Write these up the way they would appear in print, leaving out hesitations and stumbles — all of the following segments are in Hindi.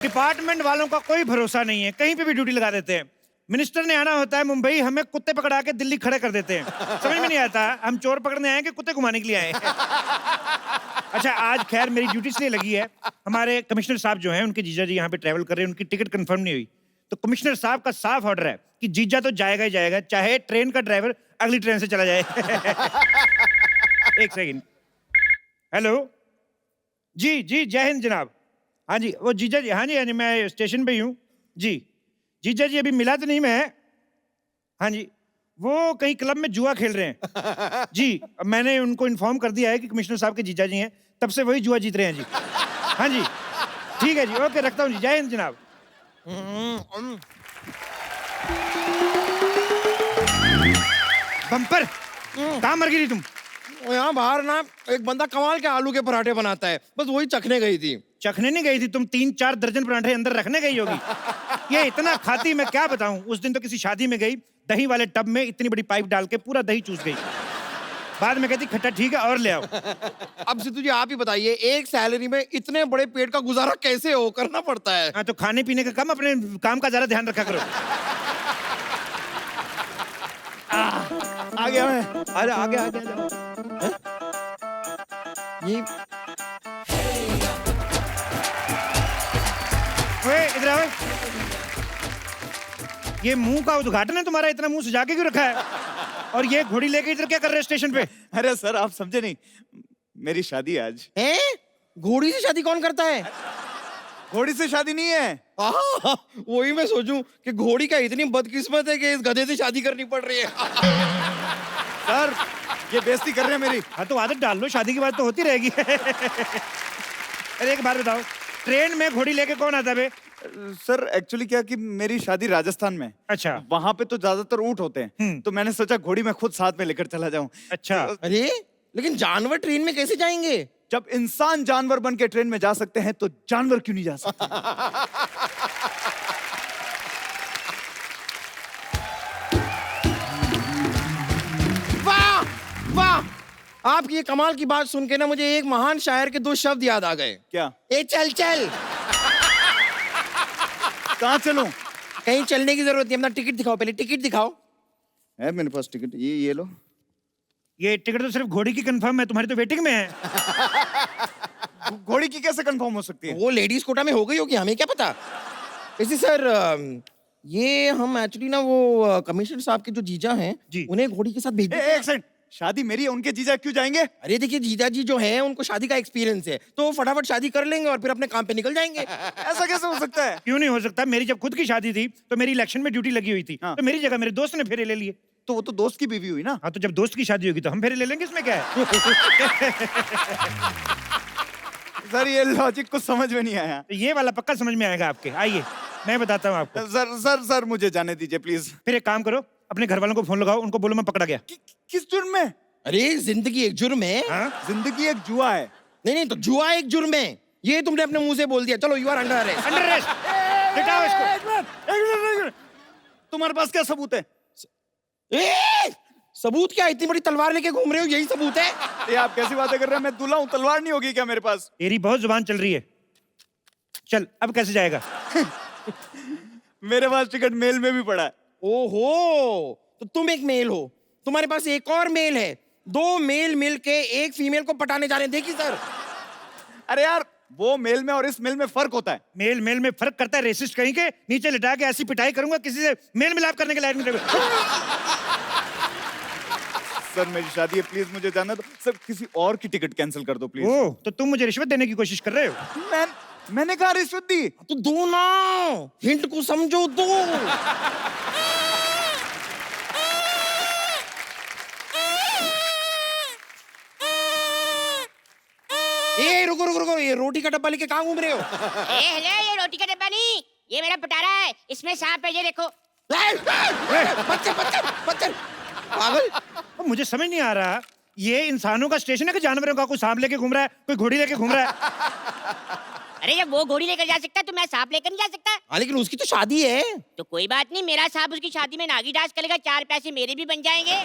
डिपार्टमेंट वालों का कोई भरोसा नहीं है, कहीं पे भी ड्यूटी लगा देते हैं। मिनिस्टर ने आना होता है मुंबई, हमें कुत्ते पकड़ा के दिल्ली खड़े कर देते हैं। समझ में नहीं आता हम चोर पकड़ने आए कि कुत्ते घुमाने के लिए आए हैं। अच्छा, आज खैर मेरी ड्यूटी इसलिए लगी है, हमारे कमिश्नर साहब जो हैं उनके जीजा जी यहाँ पे ट्रैवल कर रहे हैं, उनकी टिकट कंफर्म नहीं हुई, तो कमिश्नर साहब का साफ ऑर्डर है कि जीजा तो जाएगा ही जाएगा, चाहे ट्रेन का ड्राइवर अगली ट्रेन से चला जाए। एक सेकंड। हेलो जी जी, जय हिंद जनाब। हाँ जी, वो जीजा जी, हाँ जी, मैं स्टेशन पे ही हूँ जी। जीजा जी अभी मिला तो नहीं मैं। हाँ जी, वो कहीं क्लब में जुआ खेल रहे हैं जी। मैंने उनको इन्फॉर्म कर दिया है कि कमिश्नर साहब के जीजा जी हैं, तब से वही जुआ जीत रहे हैं जी। हाँ जी, ठीक है जी, ओके, रखता हूँ जी, जय हिंद जनाब। बम्पर, कहाँ मर गई तुम? यहाँ बाहर ना एक बंदा कमाल के आलू के पराठे बनाता है, बस वही चखने गई थी। चखने नहीं गई थी तुम, 3-4 दर्जन पराठे अंदर रखने गई होगी। ये इतना खाती मैं क्या बताऊं। उस दिन तो किसी शादी में गई, दही वाले टब में इतनी बड़ी पाइप डाल के पूरा दही चूस गई। बाद में कहती खट्टा ठीक है और ले आओ। अब सिद्धू जी आप ही बताइए, एक सैलरी में इतने बड़े पेट का गुजारा कैसे हो करना पड़ता है? हाँ, तो खाने पीने का कम, अपने काम का ज्यादा ध्यान रखा करो। आ गया मैं, आजा आगे आगे ये ओए इधर आओ। ये मुंह का उद्घाटन है तुम्हारा, इतना मुंह सजा के क्यों रखा है? और ये घोड़ी लेके इधर क्या कर रहे हो स्टेशन पे? अरे सर आप समझे नहीं, मेरी शादी है आज। हैं? घोड़ी से शादी कौन करता है? घोड़ी से शादी नहीं है। वही मैं सोचूं कि घोड़ी का इतनी बदकिस्मत है कि इस गधे से शादी करनी पड़ रही है। सर ये बेइज्जती कर रहे हैं मेरी। हाँ तो आदत डाल लो, शादी की बात तो होती रहेगी। अरे एक बात बताओ, ट्रेन में घोड़ी लेके कौन आता बे? सर एक्चुअली क्या कि मेरी शादी राजस्थान में। अच्छा। वहां पे तो ज्यादातर ऊंट होते हैं, तो मैंने सोचा घोड़ी में खुद साथ में लेकर चला जाऊं। अच्छा। अरे लेकिन जानवर ट्रेन में कैसे जाएंगे? जब इंसान जानवर बन के ट्रेन में जा सकते हैं तो जानवर क्यों नहीं जा सकते? वाह वाह, आपकी ये कमाल की बात सुन के ना मुझे एक महान शायर के 2 शब्द याद आ गए। क्या? ए चल चल। कहाँ चलूं? कहीं चलने की जरूरत नहीं, अपना टिकट दिखाओ, पहले टिकट दिखाओ। है मेरे पास टिकट, ये लो। ये टिकट तो सिर्फ घोड़ी की कंफर्म है, तुम्हारी तो वेटिंग में है। घोड़ी की कैसे कंफर्म हो सकती है? वो लेडीज कोटा में हो गई होगी, हमें क्या पता। वैसे सर ये हम एक्चुअली ना वो कमिश्नर साहब के जो जीजा हैं जी, उन्हें घोड़ी के साथ भेज दिया। एक सेकंड, शादी मेरी है, उनके जीजा क्यों जाएंगे? अरे देखिए जीजा जी जो हैं उनको शादी का एक्सपीरियंस है, तो फटाफट शादी कर लेंगे और फिर अपने काम पे निकल जाएंगे। ऐसा कैसे हो सकता है? क्यों नहीं हो सकता? मेरी जब खुद की शादी थी तो मेरी इलेक्शन में ड्यूटी लगी हुई थी, हाँ। तो मेरी जगह मेरे दोस्त ने फेरे ले लिए। तो वो तो दोस्त की बीवी हुई ना। हाँ, तो जब दोस्त की शादी होगी तो हम फेरे ले लेंगे, इसमें क्या है? सर ये लॉजिक कुछ समझ में नहीं आया। तो ये वाला पक्का समझ में आएगा आपके, आइए मैं बताता हूँ आपको। सर सर सर मुझे जाने दीजिए प्लीज। फिर एक काम करो, अपने घर वालों को फोन लगाओ, उनको बोलो मैं पकड़ा गया। किस जुर्म में? अरे जिंदगी एक जुर्म है। हाँ? जिंदगी एक जुआ है। नहीं तो जुआ एक जुर्म है, ये तुमने अपने मुंह से बोल दिया। चलो you are under arrest. Under arrest, लिटाओ इसको। तुम्हारे पास क्या सबूत है? सबूत क्या? इतनी बड़ी तलवार लेके घूम रहे हो, यही सबूत है? ये आप कैसी बातें कर रहे हैं? मैं दूल्हा हूँ, तलवार नहीं होगी क्या मेरे पास? तेरी बहुत जुबान चल रही है। चल अब कैसे जाएगा? मेरे पास टिकट मेल में भी पड़ा है। ओहो, तो तुम एक मेल हो, तुम्हारे पास एक और मेल है। 2 मेल मिल के एक फीमेल को पटाने जा रहे हैं। देखिए सर। अरे यार वो मेल में और इस मेल में फर्क होता है। मेल मेल में फर्क करता है? रेसिस्ट कहीं के, नीचे लिटा के ऐसी पिटाई करूंगा किसी से मेल मिलाप करने के लायक नहीं रहोगे। सर मेरी शादी है, प्लीज मुझे जाना दो। सर किसी और की टिकट कैंसिल कर दो प्लीज। ओह, तो तुम मुझे रिश्वत देने की कोशिश कर रहे हो? मैंने कहा रिश्वत दी? तो दो ना, हिंट को समझो, दो। ए रुको रुको रुको, ये रोटी का डब्बा लेके कहाँ घूम रहे हो? हेलो, ये रोटी का डब्बा नहीं, ये मेरा पटारा है, इसमें सांप है, ये देखो। बच्चे बच्चे बच्चे पागल। अब मुझे समझ नहीं आ रहा, ये इंसानों का स्टेशन है कि जानवरों का? कोई सांप लेके घूम रहा है, कोई घोड़ी लेके घूम रहा है। अरे जब वो घोड़ी लेकर जा सकता है तो मैं सांप लेकर नहीं जा सकता। हाँ लेकिन उसकी तो शादी है। तो कोई बात नहीं, मेरा सांप उसकी शादी में नागी डांस करेगा, 4 पैसे मेरे भी बन जाएंगे।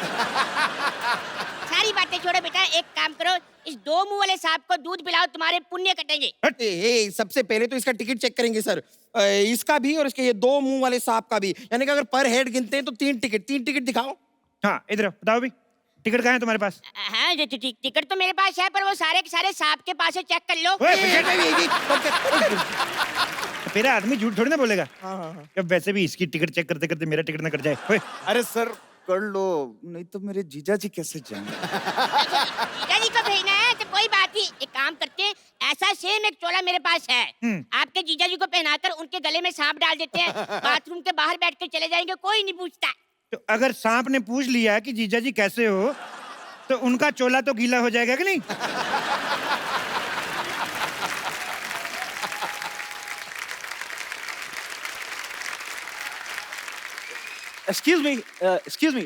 सारी बातें छोड़ो बेटा, एक काम करो, इस 2 मुंह वाले सांप को दूध पिलाओ, तुम्हारे पुण्य कटेंगे। सबसे पहले तो इसका टिकट चेक करेंगे सर, इसका भी और इसके ये 2 मुंह वाले सांप का भी, यानी कि अगर पर हेड गिनते हैं तो 3 टिकट दिखाओ। हाँ इधर बताओ भी, टिकट कहाँ है तुम्हारे पास? हाँ टिकट तो मेरे पास है, पर वो सारे के सारे सांप के पास है, चेक कर लो। मेरा आदमी झूठ थोड़ी ना बोलेगा। हाँ। अब वैसे भी इसकी टिकट चेक करते करते मेरा टिकट ना कट जाए। ओए, अरे सर कर लो, नहीं तो मेरे जीजा जी कैसे जाएंगे? जीजा जी को भेजना है तो कोई बात नहीं, एक काम करते हैं, ऐसा सेम एक चोला मेरे पास है, आपके जीजा जी को पहनाकर उनके गले में सांप डाल देते हैं, बाथरूम के बाहर बैठ कर चले जाएंगे, कोई नहीं पूछता। तो अगर सांप ने पूछ लिया कि जीजा जी कैसे हो, तो उनका चोला तो गीला हो जाएगा कि नहीं? Excuse me.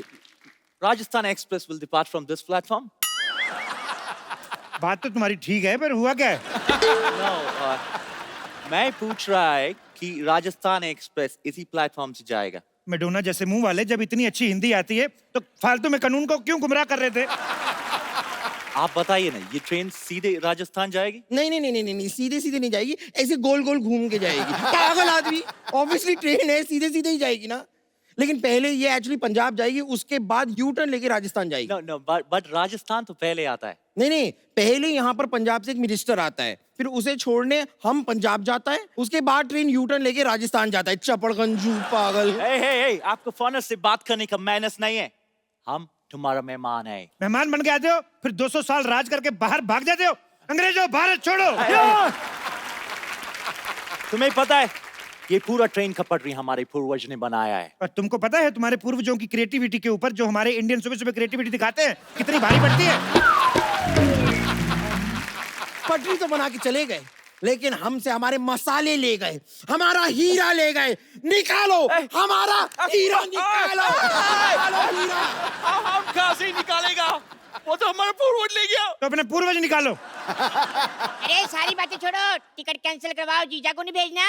Rajasthan Express will depart from this platform. बात तो तुम्हारी ठीक है, पर हुआ क्या है? No, मैं पूछ रहा है कि राजस्थान एक्सप्रेस इसी प्लेटफॉर्म से जाएगा। मेडोना जैसे मुंह वाले, जब इतनी अच्छी हिंदी आती है तो फालतू में कानून को क्यों गुमराह कर रहे थे? आप बताइए ना, ये ट्रेन सीधे राजस्थान जाएगी? नहीं, सीधे नहीं जाएगी, ऐसे गोल घूम के जाएगी। पागल आदमी, ऑब्वियसली ट्रेन है, सीधे ही जाएगी ना। लेकिन पहले ये एक्चुअली पंजाब जाएगी, उसके बाद यू टर्न लेके राजस्थान जाएगी। No, but राजस्थान तो पहले आता है। नहीं, पहले यहाँ पर पंजाब से एक मिनिस्टर आता है, फिर उसे छोड़ने हम पंजाब जाता है, उसके बाद ट्रेन यू टर्न लेके राजस्थान जाता है। चपड़गंजू पागल। Hey, आपको फॉरनर से बात करने का मैनर्स नहीं है। हम तुम्हारा मेहमान है। मेहमान बन के आते हो, फिर 200 साल राज करके बाहर भाग जाते हो। अंग्रेजों, भारत छोड़ो। तुम्हें पता है, ये पूरा ट्रेन का पटरी हमारे पूर्वज ने बनाया है। और तुमको पता है तुम्हारे पूर्वजों की क्रिएटिविटी के ऊपर जो हमारे इंडियन सुबह क्रिएटिविटी दिखाते हैं, कितनी भारी पड़ती है? पटरी तो बना के चले गए, लेकिन हमसे हमारे मसाले ले गए, हमारा हीरा ले गए। निकालो हमारा हीरा, निकालो हीरा। हम कहाँ से निकालेगा? वो तो हमारा पूर्वज ले गया। तो अपने पूर्वज निकालो। अरे सारी बातें छोड़ो, टिकट कैंसिल करवाओ, जीजा को नहीं भेजना।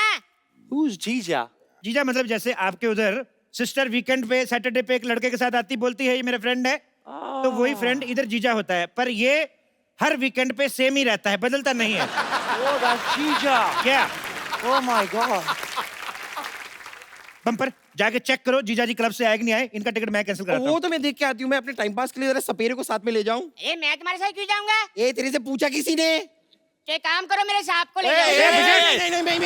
Who's जीजा? जीजा मतलब जैसे आपके उधर सिस्टर वीकेंड पे, सैटरडे पे एक लड़के के साथ आती, बोलती है ये मेरा फ्रेंड है, तो वही फ्रेंड इधर जीजा होता है। पर ये हर वीकेंड पे सेम ही रहता है, बदलता नहीं है। Oh, that's जीजा। क्या? Oh my God। बम्पर जाके चेक करो जीजा जी क्लब से आए कि नहीं आए, इनका टिकट मैं कैंसिल कराता वो हूँ। तो मैं देख के आती हूँ, मैं अपने टाइम पास के लिए जरा सपेरे को साथ में ले जाऊं। अरे मैं तुम्हारे साथ क्यों जाऊंगा? ये तेरे से पूछा किसी ने? तो एक काम करो, मेरे सांप को ले ए, जाओ। नहीं।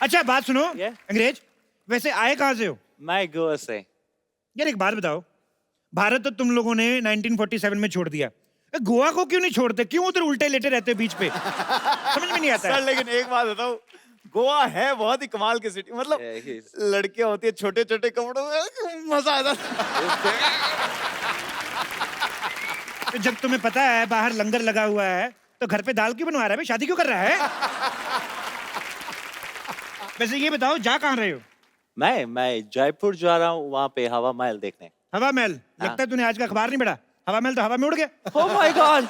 अच्छा बात सुनो, Yeah? अंग्रेज वैसे आए कहाँ से हो? मैं गोवा से। यार एक बात बताओ, भारत तो तुम लोगों ने 1947 में छोड़ दिया, गोवा को क्यों नहीं छोड़ते? क्यों उधर उल्टे लेटे रहते हो बीच पे? समझ में नहीं आता सर है। लेकिन एक बात बताओ, गोवा है बहुत ही कमाल की सिटी, मतलब लड़कियां होती है छोटे छोटे कपड़ों में, मजा आता है। तो जब तुम्हें पता है बाहर लंगर लगा हुआ है, तो घर पे दाल क्यों बनवा रहा है? शादी क्यों कर रहा है? वैसे ये बताओ, जा कहाँ रहे हो? मैं जयपुर जा रहा हूँ, वहाँ पे हवा महल देखने। हवा महल? लगता है तूने आज का अखबार नहीं पढ़ा। हवा महल तो हवा में उड़ गया। Oh my God।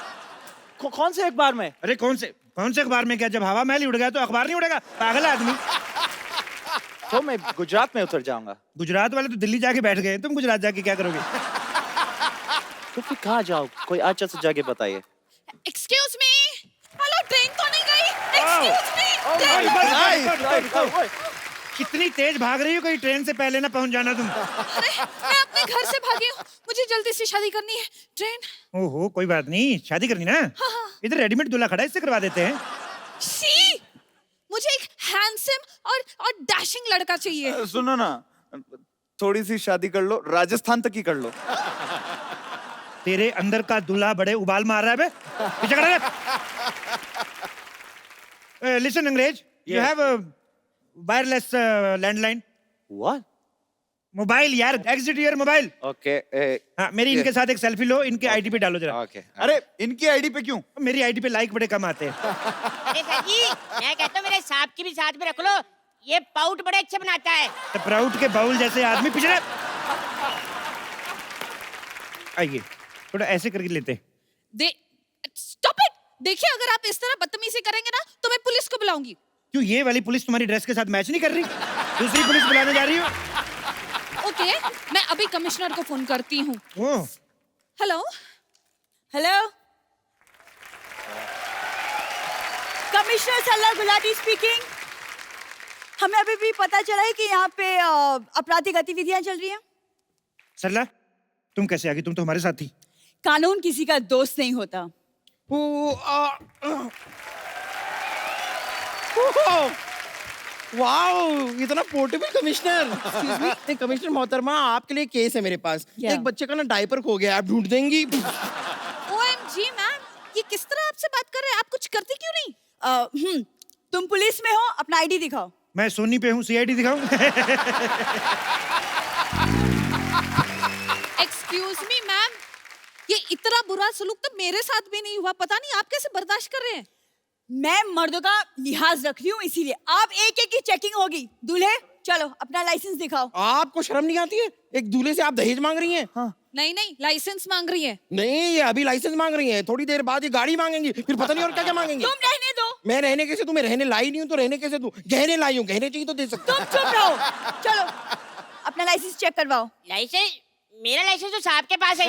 कौन से अखबार में? अरे कौन से अखबार में? क्या जब हवा महल ही उड़ गया तो अखबार नहीं उड़ेगा? पागल आदमी। तो मैं गुजरात में उतर जाऊंगा। गुजरात वाले तो दिल्ली जाके बैठ गए, तुम गुजरात जाके क्या करोगे? तो फिर कहाँ जाओ? कोई अच्छा सा जगह बताइए। एक्सक्यूज मी, हेलो, ट्रेन तो नहीं गई? एक्सक्यूज मी, कितनी तेज भाग रही हो, कोई ट्रेन से पहले ना पहुंच जाना तुम। अरे मैं अपने घर से भागी हूँ, मुझे जल्दी से शादी करनी है। ट्रेन। ओहो कोई बात नहीं, शादी करनी ना? हाँ। इधर रेडीमेड दूल्हा खड़ा है, इससे करवा देते हैं। सी, मुझे एक हैंडसम और डैशिंग लड़का चाहिए। सुनो ना, थोड़ी सी शादी कर लो, राजस्थान तक ही कर लो। तेरे अंदर का दूल्हा बड़े उबाल मार रहा है बे। पीछे खड़ा रह। लिसन अंग्रेज, you have wireless landline. What? Mobile यार, एग्जिट योर मोबाइल। Okay। हाँ, मेरी इनके साथ एक सेल्फी लो, इनके आईडी पे डालो जरा। Okay। अरे इनकी आईडी पे क्यों? मेरी आईडी पे लाइक बड़े कम आते हैं। अरे सर जी, मैं कहता हूँ मेरे सांप की भी साथ में रख लो, ये पाउट बड़े अच्छे बनाता है। तो प्राउड के बाउल जैसे आदमी पीछे रह। आइए थोड़ा ऐसे करके लेते। दे स्टॉप इट, देखिए अगर आप इस तरह बदतमीजी करेंगे ना तो मैं पुलिस को बुलाऊंगी। क्यों ये वाली पुलिस तुम्हारी ड्रेस के साथ मैच नहीं कर रही? दूसरी पुलिस बुलाने जा रही हो? ओके, मैं अभी कमिश्नर को फोन करती हूँ। ओह, हेलो हेलो, कमिश्नर सरला गुलाटी स्पीकिंग। हमें अभी भी पता चला है कि यहाँ पे आपराधिक गतिविधियां चल रही हैं। सरला तुम कैसे आ गई? तुम तो हमारे साथ थी। कानून किसी का दोस्त नहीं होता। वाओ, इतना portable commissioner. Excuse me, commissioner मोहतरमा, आपके लिए केस है मेरे पास। क्या? एक बच्चे का ना डायपर खो गया, आप ढूंढ देंगी? OMG मैम, ये किस तरह आपसे बात कर रहे हैं? आप कुछ करती क्यों नहीं? तुम पुलिस में हो, अपना आईडी दिखाओ। मैं सोनी पे हूँ, CID दिखाऊं? एक्सक्यूज मी मैम, ये इतना बुरा सलूक तो मेरे साथ भी नहीं हुआ। पता नहीं आप कैसे बर्दाश्त कर रहे हैं। मैं मर्दों का लिहाज रख रही हूँ, इसीलिए आप एक एक की चेकिंग होगी। दूल्हे चलो अपना लाइसेंस दिखाओ। आपको शर्म नहीं आती है? एक दूल्हे से आप दहेज मांग रही हैं? हाँ। नहीं नहीं, लाइसेंस मांग रही है। नहीं, ये अभी लाइसेंस मांग रही हैं, थोड़ी देर बाद ये गाड़ी मांगेंगी, फिर पता नहीं और क्या क्या मांगेंगी। तुम रहने दो। मैं रहने कैसे दूं? मैं रहने लाई नहीं हूँ तो रहने कैसे दूं? गहने लाई हूँ, गहने चाहिए तो दे सकते। तुम चुप रहो। चलो अपना लाइसेंस चेक करवाओ। लाइसेंस? मेरा लाइसेंस तो साहब के पास है।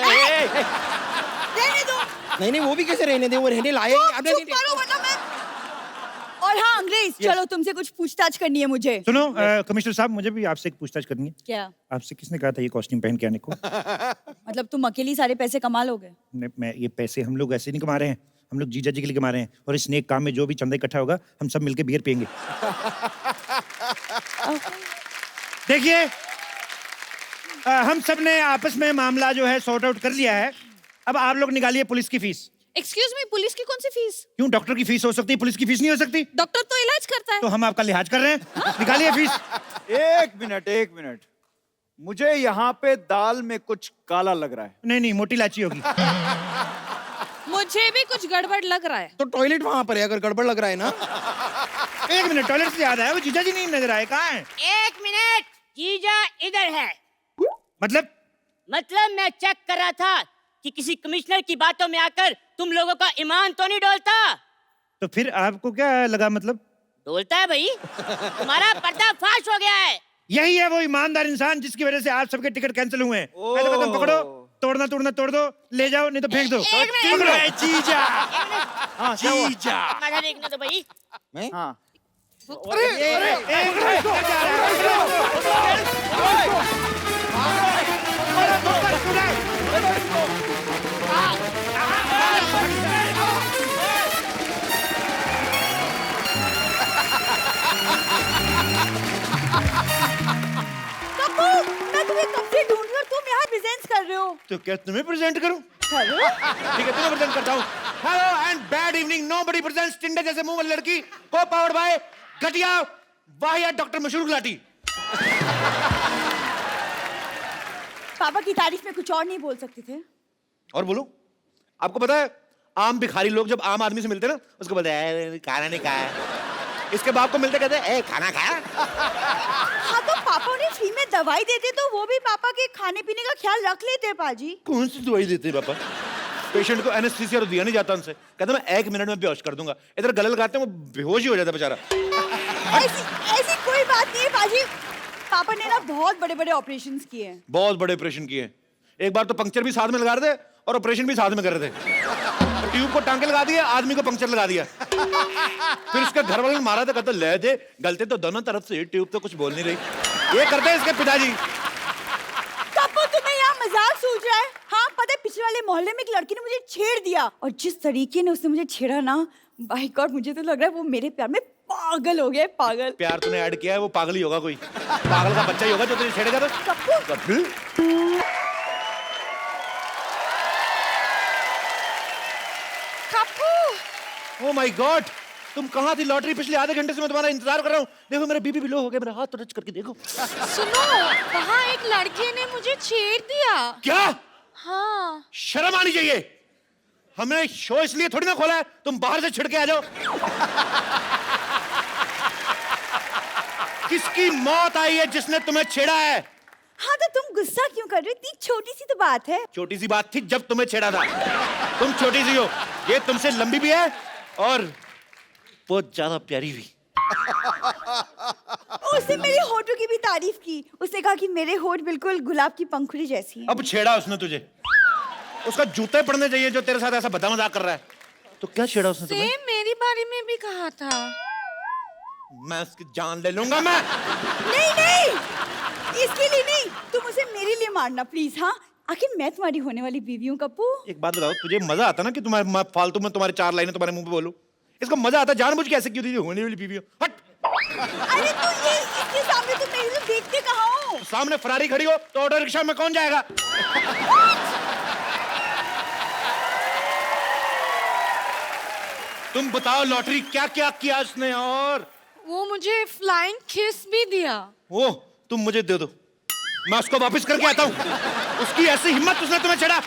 रहने दो। नहीं, वो भी कैसे रहने दे? वो रहने लाए। चुप करो वरना मैं। और हाँ अंग्रेज, चलो तुमसे कुछ पूछताछ करनी है मुझे। सुनो कमिश्नर साहब, मुझे भी आपसे एक पूछताछ करनी है। क्या? आपसे किसने कहा था ये कॉस्ट्यूम पहन के आने को? मतलब तुम अकेली सारे पैसे कमा लोगे? मैं ये पैसे हम लोग ऐसे नहीं कमा रहे हैं, हम लोग जीजा जी के लिए कमा रहे हैं, और इस नेक काम में जो भी चंदा इकट्ठा होगा हम सब मिलके बियर पियेंगे। देखिए, हम सब ने आपस में मामला जो है सॉर्ट आउट कर लिया है। अब आप लोग निकालिए पुलिस की फीस। एक्सक्यूज मी, पुलिस की कौन सी फीस? क्यों, डॉक्टर की फीस हो सकती है, पुलिस की फीस नहीं हो सकती? डॉक्टर तो इलाज करता है। तो हम आपका लिहाज कर रहे हैं, निकालिए फीस। एक मिनट, मुझे यहाँ पे दाल में कुछ काला लग रहा है। नहीं नहीं, मोटी इलायची होगी। मुझे भी कुछ गड़बड़ लग रहा है। तो टॉयलेट वहां पर है, अगर गड़बड़ लग रहा है ना। एक मिनट, टॉयलेट से याद आया, वो जीजा जी नहीं नजर आए, कहाँ हैं? 1 मिनट, जीजा इधर है। मतलब मैं चेक कर रहा था कि किसी कमिश्नर की बातों में आकर तुम लोगों का ईमान तो नहीं डोलता। तो फिर आपको क्या लगा? मतलब डोलता है भाई, तुम्हारा पर्दाफाश हो गया है। यही है वो ईमानदार इंसान जिसकी वजह से आप सबके टिकट कैंसिल हुए हैं। पहले कदम पकड़ो, तोड़ना तोड़ दो, ले जाओ, नहीं तो फेंक दो। एक मिनट। पकड़ो। जीजा, हाँ, क्या हुआ? जीजा। माथा देखने दो भाई। मैं? हाँ, कपूर, मैं तुम्हें कब से ढूंढ रही हूँ, तुम यहाँ प्रेजेंट कर रहे हो। तो क्या तुम्हें प्रेजेंट करूं? करो। ठीक है, तुम्हें प्रेजेंट करता हूं। Hello and bad evening, nobody presents टिंडे जैसे मुंह वाली लड़की को पावर्ड बाय घटिया वाहिया डॉक्टर मशहूर गुलाटी। पापा की तारीफ में कुछ और नहीं बोल सकते थे? और बोलो, आपको पता है आम भिखारी लोग जब आम आदमी से मिलते हैं ना, उसको बोलते हैं खाना नहीं खाया। इसके बाप को मिलते कहते हैं खाना खाया। हाँ तो पापा उन्हें फ्री में दवाई देते तो वो भी पापा के खाने पीने का ख्याल रख लेते पाजी। कौन सी दवाई देते हैं पापा? पेशेंट को एनेस्थीसिया तो दिया नहीं जाता उनसे, कहते मैं 1 मिनट में बेहोश कर दूंगा। इधर गले लगाते हैं वो बेहोश ही हो जाता बेचारा। ऐसी कोई बात नहीं है पाजी, पापा ने ना बहुत बड़े बड़े ऑपरेशंस किए हैं। बहुत बड़े ऑपरेशन किए। एक बार तो पंक्चर भी साथ में लगा रहे थे और ऑपरेशन भी साथ में कर रहे थे। ट्यूब को टांके लगा दिया, आदमी को पंक्चर लगा दिया। फिर उसके घर वाले ने मारा था, कहते ले दे, गलते तो दोनों तरफ से, ट्यूब तो कुछ बोल नहीं रही। ये करते हैं इसके पिताजी। कपू तुम्हें यहाँ मजाक सूझ रहा है? हाँ पता है, पिछले वाले मोहल्ले में एक लड़की ने मुझे छेड़ दिया, और जिस तरीके ने उसने मुझे छेड़ा ना, बाय गॉड मुझे तो लग रहा है वो मेरे प्यार में पागल हो गया। पागल प्यार तूने ऐड किया है, वो पागल ही होगा, कोई पागल का बच्चा ही होगा जो तुझे छेड़ेगा। तो कपू ओह माय गॉड, तुम कहाँ थी? लॉटरी पिछले आधे घंटे से मैं तुम्हारा इंतजार कर रहा हूँ। देखो मेरा बीपी भी लो हो गया, मेरा हाथ तो टच करके देखो। सुनो, वहाँ एक लड़के ने मुझे छेड़ दिया। क्या? हाँ। शर्म आनी चाहिए। हमने शो इसलिए थोड़ी ना खोला है तुम बाहर से छिड़के आ जाओ। किसकी मौत आई है जिसने तुम्हें छेड़ा है? हाँ तो तुम गुस्सा क्यों कर रहे हो? इतनी छोटी सी तो बात है। छोटी सी बात थी जब तुम्हें छेड़ा था। तुम छोटी सी हो, ये तुमसे लंबी भी है और बहुत ज्यादा प्यारी भी। उसने मेरे होठों की भी तारीफ की। उसने कहा कि मेरे होठ बिल्कुल गुलाब की पंखुड़ी जैसी हैं। अब छेड़ा उसने तुझे, उसका जूते पड़ने चाहिए जो तेरे साथ ऐसा बदा मजाक कर रहा है। तो क्या छेड़ा उसने तुम्हें? सेम मेरी बारे में भी कहा था। मैं उसकी जान ले लूंगा मैं। नहीं नहीं, इसके लिए नहीं, तुम उसे मेरे लिए मारना प्लीज। हाँ, आखिर मैं तुम्हारी होने वाली बीवी हूँ कप्पू। एक बात बताओ, तुझे मजा आता ना कि तुम्हारे फालतू में तुम्हारे 4 लाइनें तुम्हारे मुंह पे बोलूं? इसको मजा आता जानबूझ के ऐसे क्यों दी होने वाली बीवी हो? हट। अरे तो ये इसके सामने तुम मेरी तो देखते कहाँ हो? सामने फरारी खड़ी हो तो ऑटो रिक्शा में कौन जाएगा? तुम बताओ लॉटरी क्या क्या किया उसने? और वो मुझे फ्लाइंग किस भी दिया। वो तुम मुझे दे दो, मैं उसको वापस करके आता हूँ। उसकी ऐसी हिम्मत, उसने तुम्हें छेड़ा,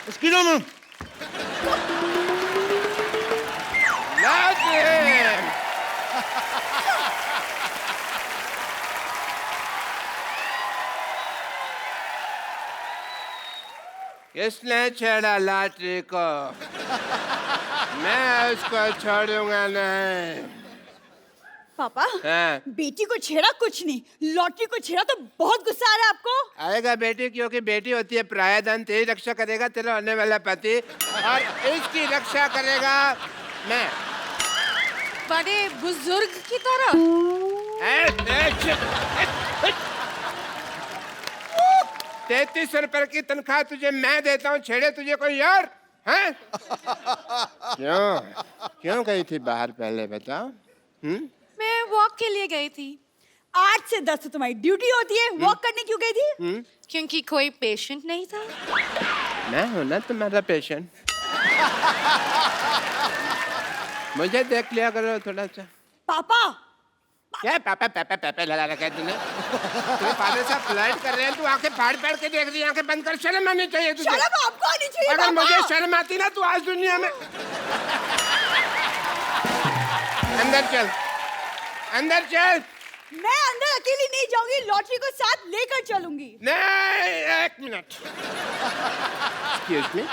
उसकी दो मैं। किसने छेड़ा लॉटरी को? मैं उसको छोड़ूंगा नहीं। पापा, हाँ। बेटी को छेड़ा कुछ नहीं, लॉटरी को छेड़ा तो बहुत गुस्सा आ रहा है आपको। आएगा बेटी, क्योंकि बेटी होती है प्रायधन। तेरी रक्षा करेगा तेरा होने वाला पति, और इसकी रक्षा करेगा मैं। बड़े बुजुर्ग की तरह। 33 रुपए की तनख्वाह तुझे मैं देता हूँ, छेड़े तुझे कोई और? हैं? क्यों गई थी बाहर पहले बताओ? मैं वॉक के लिए गई थी। 8 से 10 तो तुम्हारी ड्यूटी होती है, वॉक करने क्यों गई थी? क्योंकि कोई पेशेंट नहीं था। मैं हूं ना तुम्हारा पेशेंट। मुझे देख लिया करो थोड़ा सा। पापा, क्या पापा पापा पापा लगा रखा है तूने? तेरे फादर साहब फ्लाइट कर रहे हैं, तू आंखें फाड़ फाड़ के देख रही है। आंखें बंद कर, शर्म आनी चाहिए तुझे। शर्म आपको आनी चाहिए। अगर पापा। मुझे शर्म आती ना, तू आज दुनिया में। अंदर चल, अंदर चल। मैं अंदर अकेली नहीं जाऊंगी, लॉटरी को साथ लेकर चलूंगी। नहीं, 1 मिनट। एक्सक्यूज मी,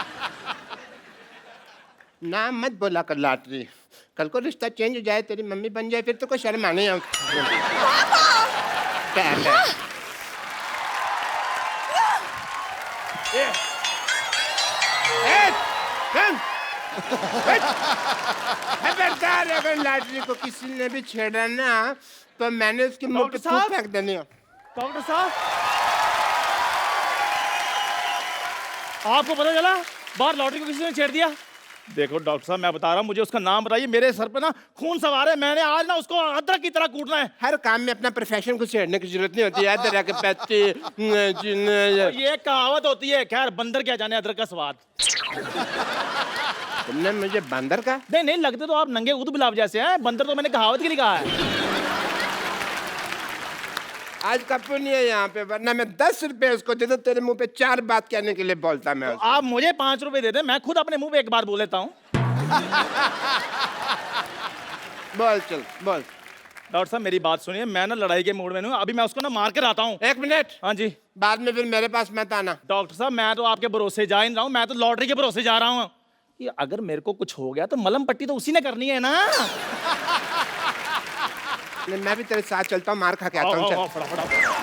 नाम मत बोला कर लॉटरी। कल को रिश्ता चेंज हो जाए, तेरी मम्मी बन जाए, फिर तो कोई शर्म आने। खबरदार, अगर लॉटरी को किसी ने भी छेड़ा ना, तो मैंने उसके मुंह पे थूक फेंक देनी है। डॉक्टर साहब, आपको पता चला बाहर लॉटरी को किसी ने छेड़ दिया? देखो डॉक्टर साहब, मैं बता रहा हूँ, मुझे उसका नाम बताइए। मेरे सर पे ना खून सवार है, मैंने आज ना उसको अदरक की तरह कूटना है। हर काम में अपना प्रोफेशन को छेड़ने की जरूरत नहीं होती है। अदरक पत्ती, ये कहावत होती है। खैर, बंदर क्या जाने अदरक का स्वाद। तुमने मुझे बंदर का? नहीं नहीं, लगते तो आप नंगे ऊद बिलाव जैसे हैं। बंदर तो मैंने कहावत के लिए कहा है। आज कप्पू नहीं है यहाँ पे, वरना मैं 10 रुपए उसको दे दूं, तेरे मुंह पे 4 बात कहने के लिए बोलता मैं उसको। आप मुझे 5 रुपए दे दें, मैं खुद अपने मुंह पे 1 बार बोल लेता हूँ। बोल चल बोल। डॉक्टर साहब, मेरी बात सुनिए, मैं ना लड़ाई के मूड में हूँ। अभी मैं उसको ना मार कर आता हूँ। 1 मिनट। हाँ जी। बाद में फिर मेरे पास मत आना। डॉक्टर साहब, मैं तो आपके भरोसे जा ही नहीं रहा हूँ, मैं तो लॉटरी के भरोसे जा रहा हूँ कि अगर मेरे को कुछ हो गया तो मलम पट्टी तो उसी ने करनी है ना। मैं भी तेरे साथ चलता हूँ, मार खा के आता हूँ। चल। फटाफट।